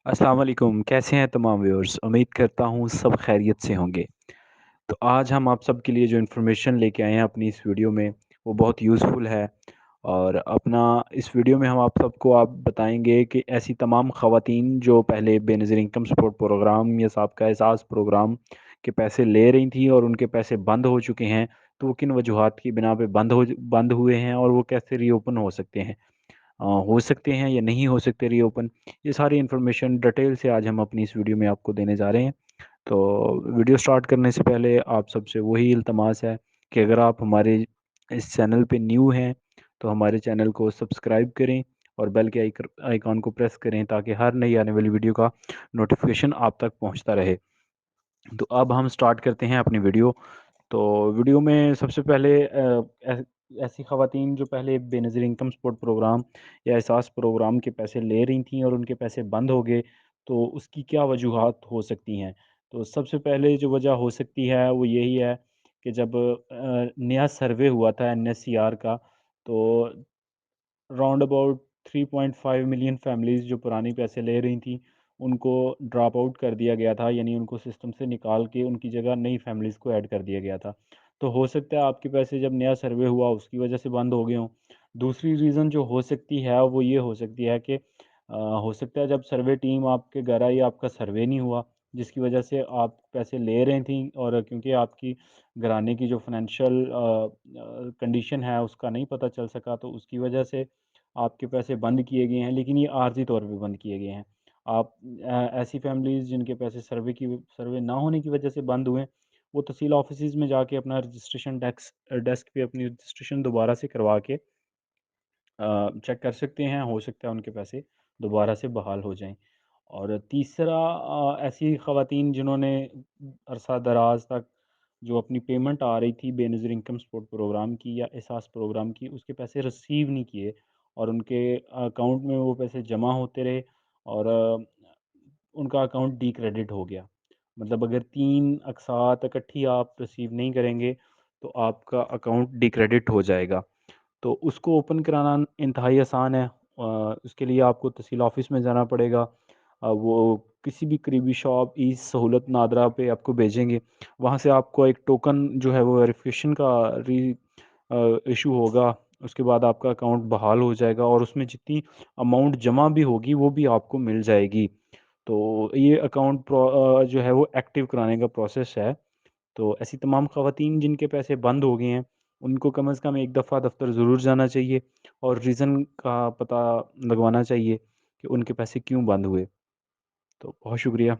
अस्सलाम वालेकुम, कैसे हैं तमाम व्यूअर्स? उम्मीद करता हूँ सब खैरियत से होंगे। तो आज हम आप सब के लिए जो इन्फॉर्मेशन लेके आए हैं अपनी इस वीडियो में, वो बहुत यूज़फुल है। और अपना इस वीडियो में हम आप सबको आप बताएँगे कि ऐसी तमाम ख़वातीन जो पहले बेनज़ीर इनकम सपोर्ट प्रोग्राम या साबक़ा एहसास प्रोग्राम के पैसे ले रही थीं और उनके पैसे बंद हो चुके हैं, तो वो किन वजूहात की बिना पे बंद हुए हैं और वो कैसे रीओपन हो सकते हैं। हो सकते हैं या नहीं हो सकते रीओपन, ये सारी इन्फॉर्मेशन डिटेल से आज हम अपनी इस वीडियो में आपको देने जा रहे हैं। तो वीडियो स्टार्ट करने से पहले आप सबसे वही इल्तमास है कि अगर आप हमारे इस चैनल पे न्यू हैं, तो हमारे चैनल को सब्सक्राइब करें और बेल के आइकॉन को प्रेस करें ताकि हर नई आने वाली वीडियो का नोटिफिकेशन आप तक पहुंचता रहे। तो अब हम स्टार्ट करते हैं अपनी वीडियो। तो वीडियो में सबसे पहले ऐसी ख़वातीन जो पहले बेनज़ीर इनकम सपोर्ट प्रोग्राम या एहसास प्रोग्राम के पैसे ले रही थीं और उनके पैसे बंद हो गए, तो उसकी क्या वजूहात हो सकती हैं। तो सबसे पहले जो वजह हो सकती है वो यही है कि जब नया सर्वे हुआ था एनएससीआर का, तो राउंड अबाउट 3.5 मिलियन फैमिलीज़ जो पुराने पैसे ले रही थी, उनको ड्रॉप आउट कर दिया गया था, यानी उनको सिस्टम से निकाल के उनकी जगह नई फैमिलीज़ को ऐड कर दिया गया था। तो हो सकता है आपके पैसे जब नया सर्वे हुआ उसकी वजह से बंद हो गए हों। दूसरी रीज़न जो हो सकती है वो ये हो सकती है कि हो सकता है जब सर्वे टीम आपके घर आई आपका सर्वे नहीं हुआ, जिसकी वजह से आप पैसे ले रही थी और क्योंकि आपकी घराने की जो फाइनेंशियल कंडीशन है उसका नहीं पता चल सका, तो उसकी वजह से आपके पैसे बंद किए गए हैं, लेकिन ये आर्ज़ी तौर पे बंद किए गए हैं। आप ऐसी फैमिलीज़ जिनके पैसे सर्वे ना होने की वजह से बंद हुए, वो तहसील ऑफ़िसेज़ में जाके अपना रजिस्ट्रेशन डेस्क पे अपनी रजिस्ट्रेशन दोबारा से करवा के चेक कर सकते हैं, हो सकता है उनके पैसे दोबारा से बहाल हो जाएँ। और तीसरा ऐसी ख़वातीन जिन्होंने अरसा दराज़ तक जो अपनी पेमेंट आ रही थी बेनज़ीर इनकम सपोर्ट प्रोग्राम की या एहसास प्रोग्राम की, उसके पैसे रिसीव नहीं किए और उनके अकाउंट में वो पैसे जमा होते रहे और उनका अकाउंट डीक्रेडिट हो गया। मतलब अगर 3 अक़सात इकट्ठी आप रिसीव नहीं करेंगे, तो आपका अकाउंट डीक्रेडिट हो जाएगा। तो उसको ओपन कराना इंतहाई आसान है। उसके लिए आपको तहसील ऑफ़िस में जाना पड़ेगा। वो किसी भी करीबी शॉप ई सहूलत नादरा पे आपको भेजेंगे। वहाँ से आपको एक टोकन जो है वो वेरिफ़िकेशन का इश्यू होगा। उसके बाद आपका अकाउंट बहाल हो जाएगा और उसमें जितनी अमाउंट जमा भी होगी वो भी आपको मिल जाएगी। तो ये अकाउंट जो है वो एक्टिव कराने का प्रोसेस है। तो ऐसी तमाम ख़वातीन जिनके पैसे बंद हो गए हैं, उनको कम से कम एक दफ़ा दफ़्तर ज़रूर जाना चाहिए और रीज़न का पता लगवाना चाहिए कि उनके पैसे क्यों बंद हुए। तो बहुत शुक्रिया।